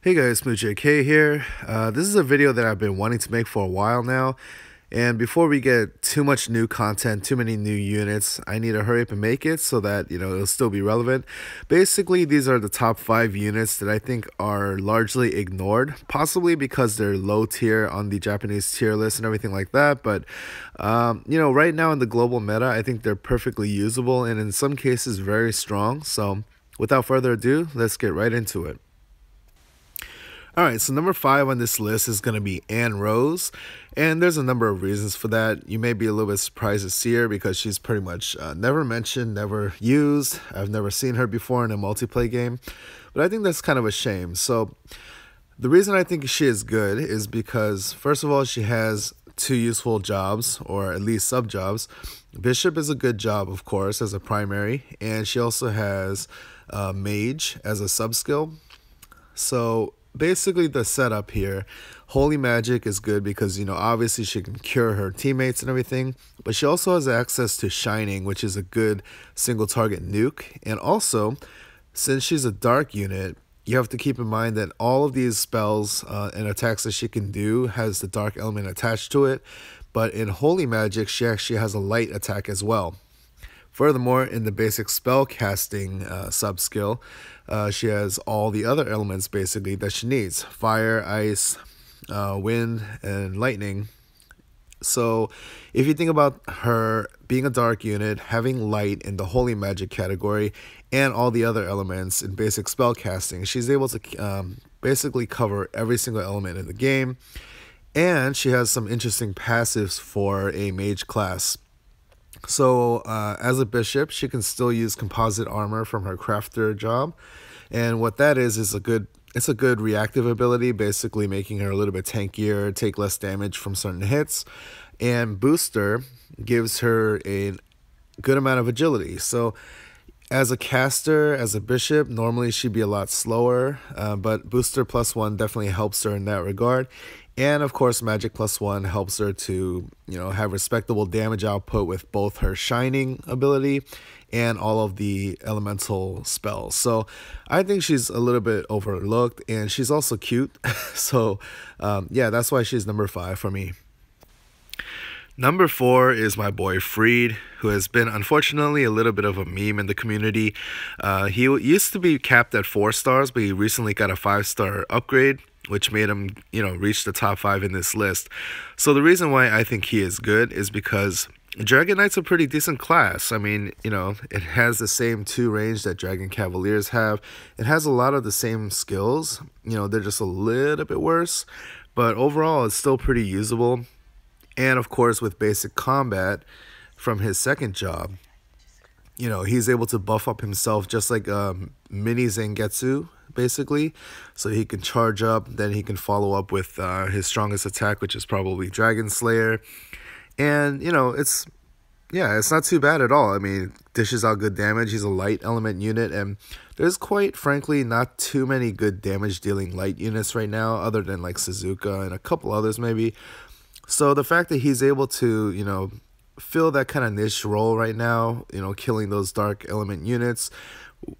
Hey guys, SmoothJK here. This is a video that I've been wanting to make for a while now. And before we get too much new content, too many new units, I need to hurry up and make it so that, it'll still be relevant. Basically, these are the top 5 units that I think are largely ignored, possibly because they're low tier on the Japanese tier list and everything like that. But, right now in the global meta, I think they're perfectly usable and in some cases very strong. So without further ado, let's get right into it. Alright, so number 5 on this list is going to be Anne Rose, and there's a number of reasons for that. You may be a little bit surprised to see her because she's pretty much never mentioned, never used. I've never seen her before in a multiplayer game, but I think that's kind of a shame. So the reason I think she is good is because, first of all, she has 2 useful jobs, or at least sub-jobs. Bishop is a good job, of course, as a primary, and she also has Mage as a sub-skill. So basically the setup here, Holy Magic is good because, obviously she can cure her teammates and everything, but she also has access to Shining, which is a good single target nuke. And also, since she's a dark unit, you have to keep in mind that all of these spells and attacks that she can do has the dark element attached to it, but in Holy Magic she actually has a light attack as well. Furthermore, in the basic spell casting sub-skill, she has all the other elements basically that she needs: fire, ice, wind, and lightning. So if you think about her being a dark unit, having light in the Holy Magic category, and all the other elements in basic spell casting, she's able to basically cover every single element in the game. And she has some interesting passives for a mage class. So as a bishop, she can still use composite armor from her crafter job, and what that is it's a good reactive ability, basically making her a little bit tankier, take less damage from certain hits. And booster gives her a good amount of agility. So as a caster, as a bishop, normally she'd be a lot slower, but booster +1 definitely helps her in that regard. And of course, Magic +1 helps her to, have respectable damage output with both her Shining ability and all of the elemental spells. So I think she's a little bit overlooked, and she's also cute. So yeah, that's why she's number 5 for me. Number 4 is my boy Freed, who has been unfortunately a little bit of a meme in the community. He used to be capped at 4 stars, but he recently got a 5-star upgrade, which made him, reach the top 5 in this list. So the reason why I think he is good is because Dragon Knight's a pretty decent class. I mean, it has the same 2 range that Dragon Cavaliers have. It has a lot of the same skills. They're just a little bit worse, but overall it's still pretty usable. And of course, with basic combat from his second job, he's able to buff up himself just like mini Zangetsu, basically. So he can charge up, then he can follow up with his strongest attack, which is probably Dragon Slayer. And, it's not too bad at all. I mean, dishes out good damage. He's a light element unit, and there's quite frankly not too many good damage dealing light units right now, other than like Suzuka and a couple others maybe. So the fact that he's able to, fill that kind of niche role right now, killing those dark element units,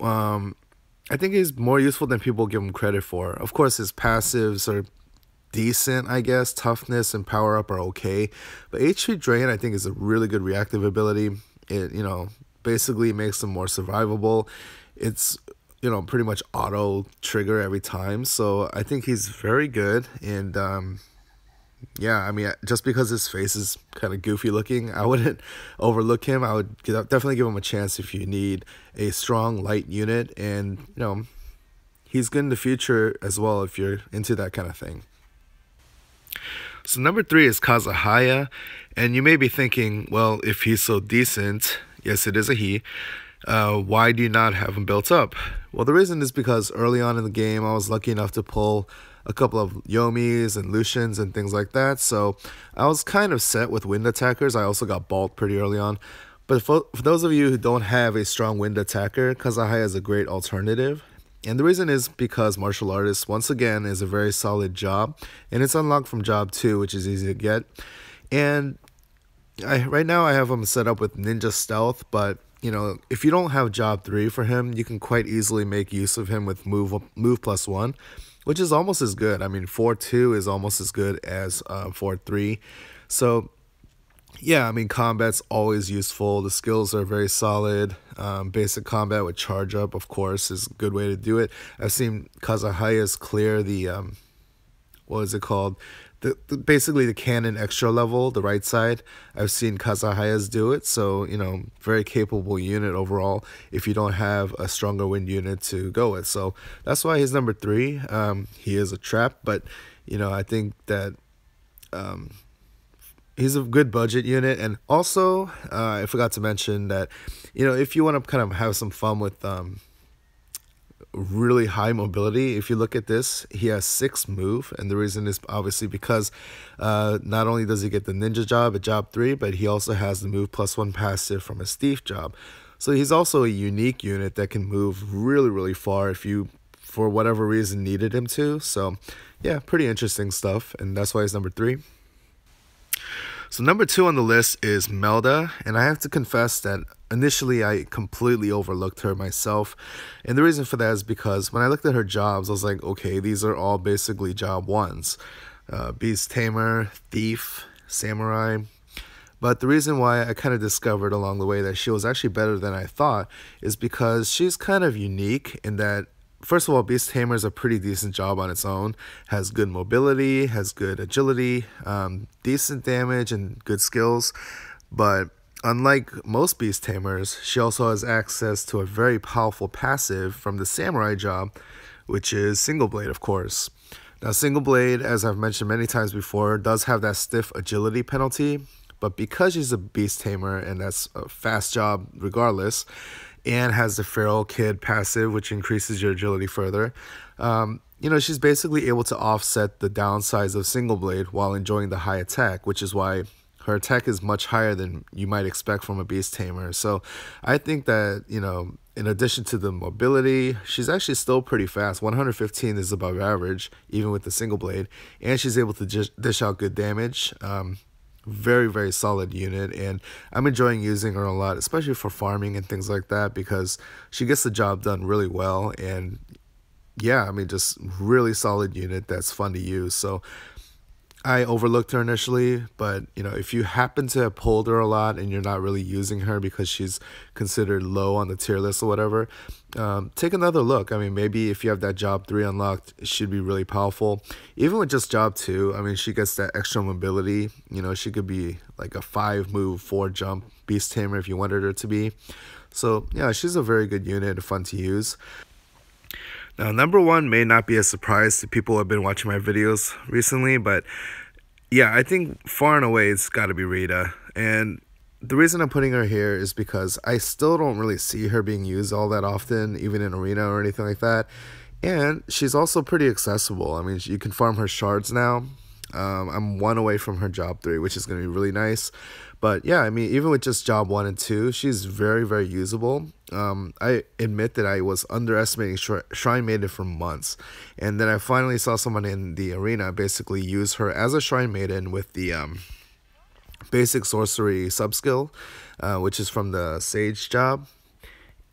I think he's more useful than people give him credit for. Of course, his passives are decent, I guess. Toughness and power up are okay, but HP Drain I think is a really good reactive ability. It basically makes him more survivable. It's pretty much auto trigger every time, so I think he's very good. And yeah, I mean, just because his face is kind of goofy looking, I wouldn't overlook him. I would definitely give him a chance if you need a strong light unit. And, he's good in the future as well if you're into that kind of thing. So number 3 is Kazaa. And you may be thinking, well, if he's so decent, yes, it is a he, why do you not have him built up? Well, the reason is because early on in the game, I was lucky enough to pull a couple of Yomis and Lucians and things like that. So I was kind of set with wind attackers. I also got Bolt pretty early on. But for those of you who don't have a strong wind attacker, Kazaa is a great alternative. And the reason is because Martial Artist, once again, is a very solid job. And it's unlocked from job 2, which is easy to get. And right now I have him set up with Ninja Stealth, but if you don't have job 3 for him, you can quite easily make use of him with move plus 1, which is almost as good. I mean, 4-2 is almost as good as 4-3. So yeah, I mean, combat's always useful. The skills are very solid. Basic combat with charge up, of course, is a good way to do it. I've seen Kazahaya's clear the what is it called? Basically the cannon extra level, the right side. I've seen Kazahaya's do it, so very capable unit overall. If you don't have a stronger wind unit to go with, so that's why he's number 3. He is a trap, but I think that he's a good budget unit. And also, I forgot to mention that if you want to kind of have some fun with really high mobility, if you look at this, he has 6 move, and the reason is obviously because not only does he get the ninja job at job 3, but he also has the move plus 1 passive from his thief job. So he's also a unique unit that can move really, really far if you, for whatever reason, needed him to. So yeah, pretty interesting stuff, and that's why he's number 3. So number 2 on the list is Melda, and I have to confess that initially I completely overlooked her myself, and the reason for that is because when I looked at her jobs, I was like, okay, these are all basically job 1s. Beast Tamer, Thief, Samurai. But the reason why I kind of discovered along the way that she was actually better than I thought is because she's kind of unique in that, first of all, Beast Tamer is a pretty decent job on its own. Has good mobility, has good agility, decent damage, and good skills. But unlike most Beast Tamers, she also has access to a very powerful passive from the Samurai job, which is Single Blade, of course. Now, Single Blade, as I've mentioned many times before, does have that stiff agility penalty. But because she's a Beast Tamer, and that's a fast job regardless, and has the Feral Kid passive, which increases your agility further, she's basically able to offset the downsides of Single Blade while enjoying the high attack, which is why her attack is much higher than you might expect from a Beast Tamer. So I think that, in addition to the mobility, she's actually still pretty fast. 115 is above average, even with the Single Blade, and she's able to dish out good damage. Very, very solid unit, and I'm enjoying using her a lot, especially for farming and things like that, because she gets the job done really well. And yeah, I mean, just really solid unit that's fun to use. So I overlooked her initially, but if you happen to have pulled her a lot and you're not really using her because she's considered low on the tier list or whatever, take another look. I mean, maybe if you have that job 3 unlocked, it should be really powerful. Even with just job 2, I mean, she gets that extra mobility. She could be like a 5 move, 4 jump Beast Tamer if you wanted her to be. So yeah, she's a very good unit, fun to use. Now, number 1 may not be a surprise to people who have been watching my videos recently, but yeah, I think far and away it's got to be Rita. And the reason I'm putting her here is because I still don't really see her being used all that often, even in arena or anything like that. And she's also pretty accessible. I mean, you can farm her shards now. I'm 1 away from her job 3, which is going to be really nice. But yeah, I mean, even with just job 1 and 2, she's very, very usable. I admit that I was underestimating Shrine Maiden for months. And then I finally saw someone in the arena basically use her as a Shrine Maiden with the basic sorcery subskill, which is from the Sage job.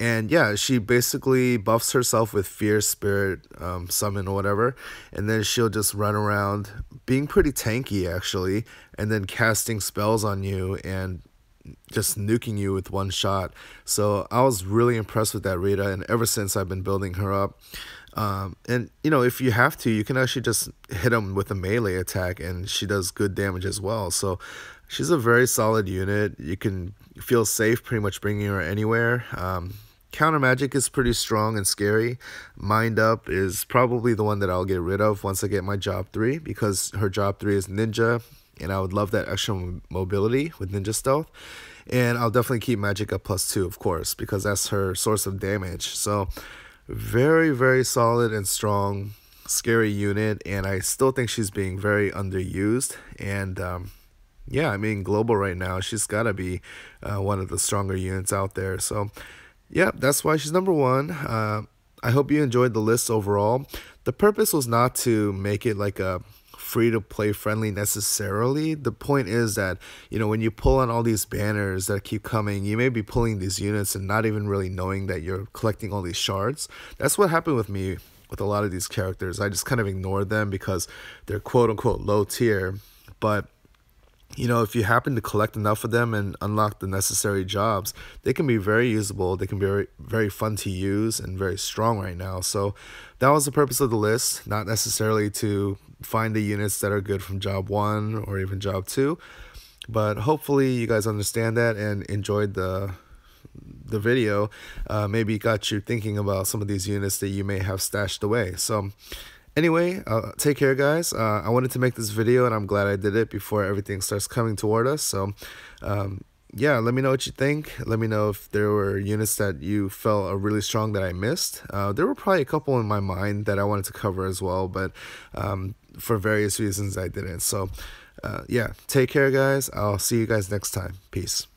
And yeah, she basically buffs herself with Fierce Spirit, Summon or whatever, and then she'll just run around being pretty tanky actually, and then casting spells on you and just nuking you with 1 shot. So I was really impressed with that Rita, and ever since I've been building her up. And if you have to, you can actually just hit them with a melee attack, and she does good damage as well. So she's a very solid unit. You can feel safe pretty much bringing her anywhere. Counter magic is pretty strong and scary. Mind up is probably the one that I'll get rid of once I get my job 3, because her job 3 is ninja, and I would love that extra mobility with ninja stealth. And I'll definitely keep magic up +2, of course, because that's her source of damage. So very, very solid and strong, scary unit, and I still think she's being very underused. And yeah, I mean, global right now, she's got to be one of the stronger units out there. So yeah, that's why she's number 1. I hope you enjoyed the list overall. The purpose was not to make it like a free to play friendly necessarily. The point is that, when you pull on all these banners that keep coming, you may be pulling these units and not even really knowing that you're collecting all these shards. That's what happened with me with a lot of these characters. I just kind of ignored them because they're quote unquote low tier. But if you happen to collect enough of them and unlock the necessary jobs, they can be very usable. They can be very, very fun to use and very strong right now. So that was the purpose of the list, not necessarily to find the units that are good from job 1 or even job 2. But hopefully you guys understand that and enjoyed the video. Maybe got you thinking about some of these units that you may have stashed away. So anyway, take care, guys. I wanted to make this video, and I'm glad I did it before everything starts coming toward us. So, yeah, let me know what you think. Let me know if there were units that you felt are really strong that I missed. There were probably a couple in my mind that I wanted to cover as well, but for various reasons I didn't. So, yeah, take care, guys. I'll see you guys next time. Peace.